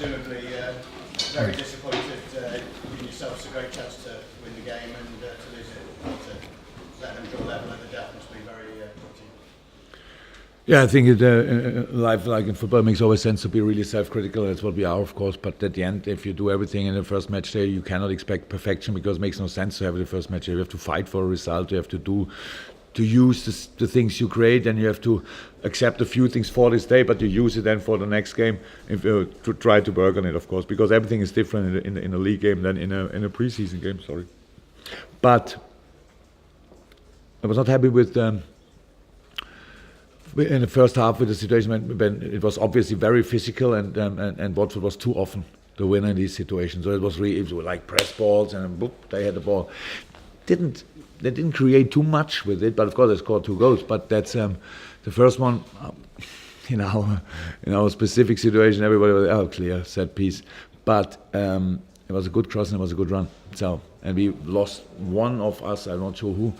presumably very disappointed in yourselves. A great chance to win the game and to lose it. To let them draw level at the death must be very touching. Yeah, I think life, like in football, makes always sense to be really self-critical. That's what we are, of course. But at the end, if you do everything in the first match day, you cannot expect perfection because it makes no sense to have the first match day. You have to fight for a result. You have to use the things you create, and you have to accept a few things for this day, but you use it then for the next game if you to try to work on it, of course, because everything is different in a league game than in a preseason game. Sorry, but I was not happy with. In the first half, with the situation when it was obviously very physical, and Watford was too often the winner in these situations. So it was like press balls, and boop, they had the ball. They didn't create too much with it, but of course they scored 2 goals. But that's the first one. In our specific situation, everybody was clear set piece. But it was a good cross and it was a good run. So, and we lost one of us. I'm not sure who.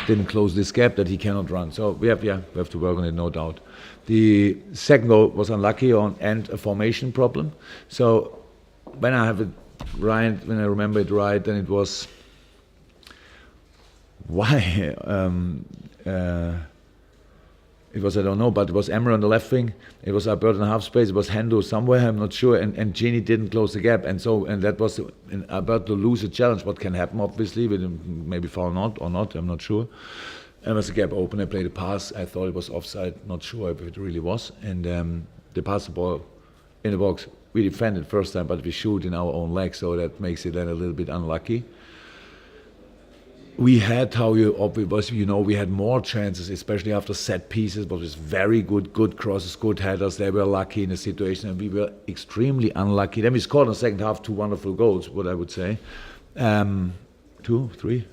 Didn't close this gap that he cannot run. So we have to work on it, no doubt. The second goal was unlucky and a formation problem. So when I remember it right, then it was why it was, I don't know, but it was Emre on the left wing, it was Alberto in the half space, it was Hendo somewhere, I'm not sure, and Gini didn't close the gap, and that was Alberto lose a challenge. What can happen, obviously, with him, maybe foul or not, I'm not sure. And was the gap open, I played a pass, I thought it was offside, not sure if it really was, and they passed the ball in the box. We defended first time, but we shoot in our own leg, so that makes it then a little bit unlucky. We had, we had more chances, especially after set pieces, but it was very good crosses, good headers. They were lucky in the situation, and we were extremely unlucky. Then we scored in the second half 2 wonderful goals, what I would say. 2, 3?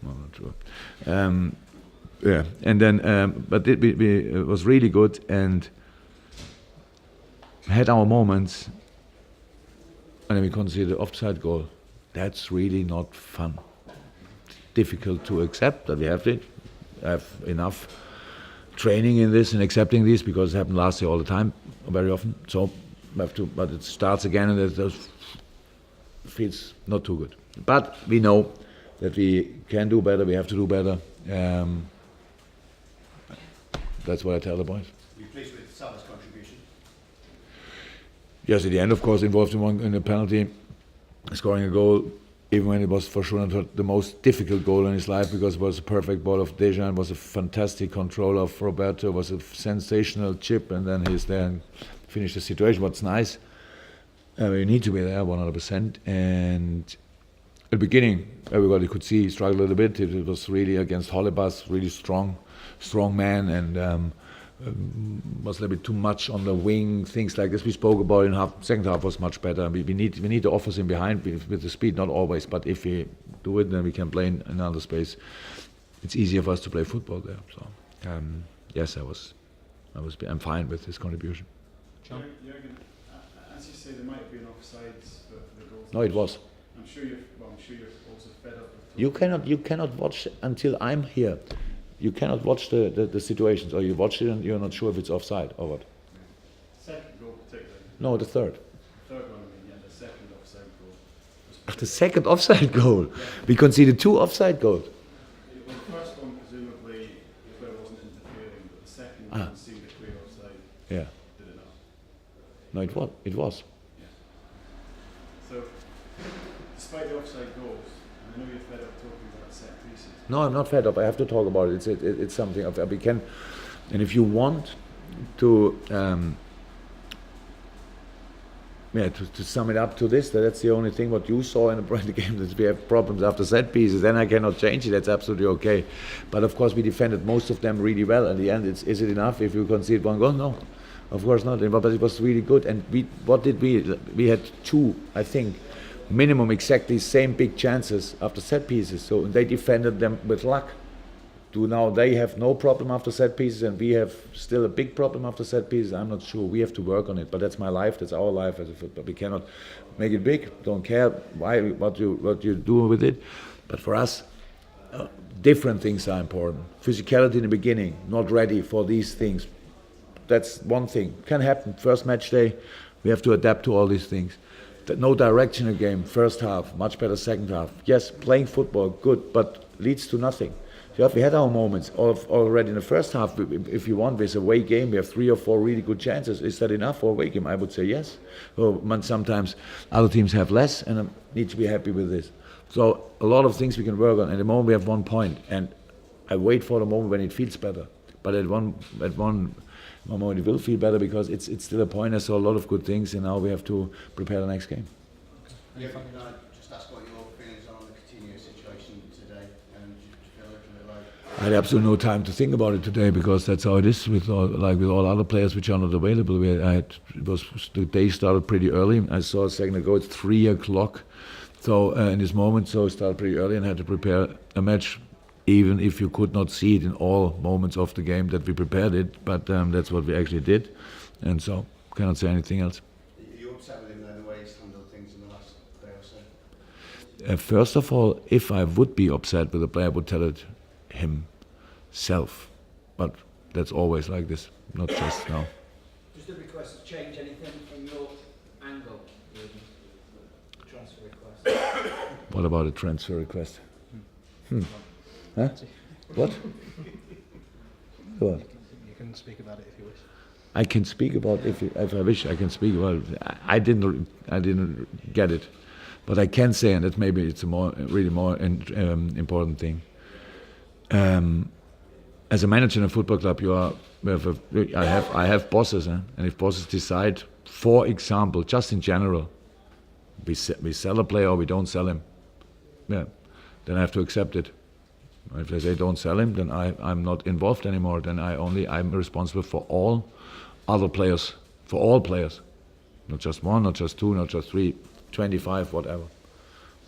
No, not sure. Yeah, and then, but it was really good, and had our moments, and then we conceded the offside goal. That's really not fun. Difficult to accept that we have it. I have enough training in this and accepting this because it happened last year all the time, very often. So we have to, but it starts again, and it feels not too good. But we know that we can do better. We have to do better. That's what I tell the boys. You pleased with Salah's contribution? Yes, at the end, of course, involved in a penalty, scoring a goal. Even when it was for sure not the most difficult goal in his life, because it was a perfect ball of Dejan, was a fantastic control of Roberto, was a sensational chip, and then he's there and finished the situation. What's nice, we need to be there 100%. And at the beginning, everybody could see he struggled a little bit. It was really against Holebas, really strong man, and was a little bit too much on the wing, things like this. We spoke about in second half was much better. We need the offers in behind with the speed, not always, but if we do it, then we can play in another space. It's easier for us to play football there. So yes, I'm fine with his contribution. Jurgen, as you say, there might be an offsides for the goals. No, it was. I'm sure you're also fed up with You cannot watch until I'm here. You cannot watch the situations, or you watch it and you're not sure if it's offside or what. Second goal particularly. No, the third. The third one, the second offside goal. The second offside goal. Yeah. We conceded 2 offside goals. Well, the first one presumably is where it wasn't interfering, but the second you conceded a clear offside. Yeah. Did it not? No, it was. Yeah. So, despite the offside goals, I know you're fed up talking about set pieces. No, I'm not fed up. I have to talk about it. It's something we can, and if you want to, to sum it up to this, that's the only thing what you saw in the game, that we have problems after set pieces. Then I cannot change it. That's absolutely okay. But of course, we defended most of them really well. In the end, is it enough if you concede 1 goal? No, of course not. But it was really good. And what did we? We had 2, I think, minimum exactly same big chances after set pieces. So they defended them with luck. Now they have no problem after set pieces, and we have still a big problem after set pieces. I'm not sure. We have to work on it. But that's my life. That's our life as a footballer. We cannot make it big. Don't care what you do with it. But for us, different things are important. Physicality in the beginning, not ready for these things. That's one thing. Can happen. First match day, We have to adapt to all these things. No direction in the game, first half, much better second half. Yes, playing football, good, but leads to nothing. We had our moments already in the first half. If you want this away game, we have 3 or 4 really good chances. Is that enough for a away game? I would say yes. Sometimes other teams have less, and I need to be happy with this. So a lot of things we can work on. At the moment, we have 1 point, and I wait for the moment when it feels better. But at one moment, it will feel better because it's still a point. I saw a lot of good things, and now we have to prepare the next game. Yeah, can I just ask what your feelings are on the Coutinho situation today? And do you feel a little bit like... I had absolutely no time to think about it today because that's how it is with all other players which are not available. The day started pretty early. I saw a second ago it's 3 o'clock. So in this moment, so it started pretty early and had to prepare a match, even if you could not see it in all moments of the game that we prepared it. But that's what we actually did, and so cannot say anything else. Are you upset with him though, the way he's handled things in the last day or so? First of all, if I would be upset with a player, I would tell it himself. But that's always like this, not just now. Does the request change anything from your angle, the transfer request? What about a transfer request? Huh? What? What? You can speak about it if you wish. I can speak about if I wish. I can speak about it. I didn't get it, but I can say, and that maybe it's a really more important thing. As a manager in a football club, I have bosses, and if bosses decide, for example, just in general, we sell a player or we don't sell him, then I have to accept it. If they say don't sell him, then I'm not involved anymore. Then I'm responsible for all other players, for all players, not just 1, not just 2, not just 3, 25, whatever.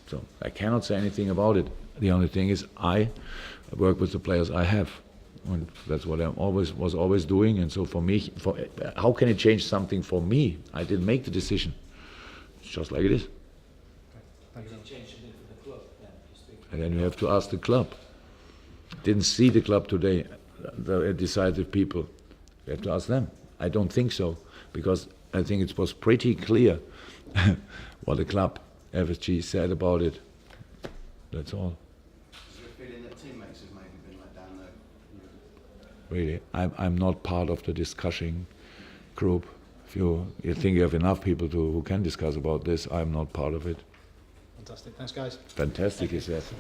So I cannot say anything about it. The only thing is I work with the players I have, and that's what I was always doing. And so for me, how can it change something for me? I didn't make the decision. It's just like it is. Does it change something for the club then? And then you have to ask the club. Didn't see the club today, the decisive people. You have to ask them. I don't think so, because I think it was pretty clear what the club, FSG, said about it. That's all. Is there a feeling that teammates have maybe been let down though? Really, I'm not part of the discussing group. If you think you have enough people who can discuss about this, I'm not part of it. Fantastic. Thanks, guys. Fantastic, he says.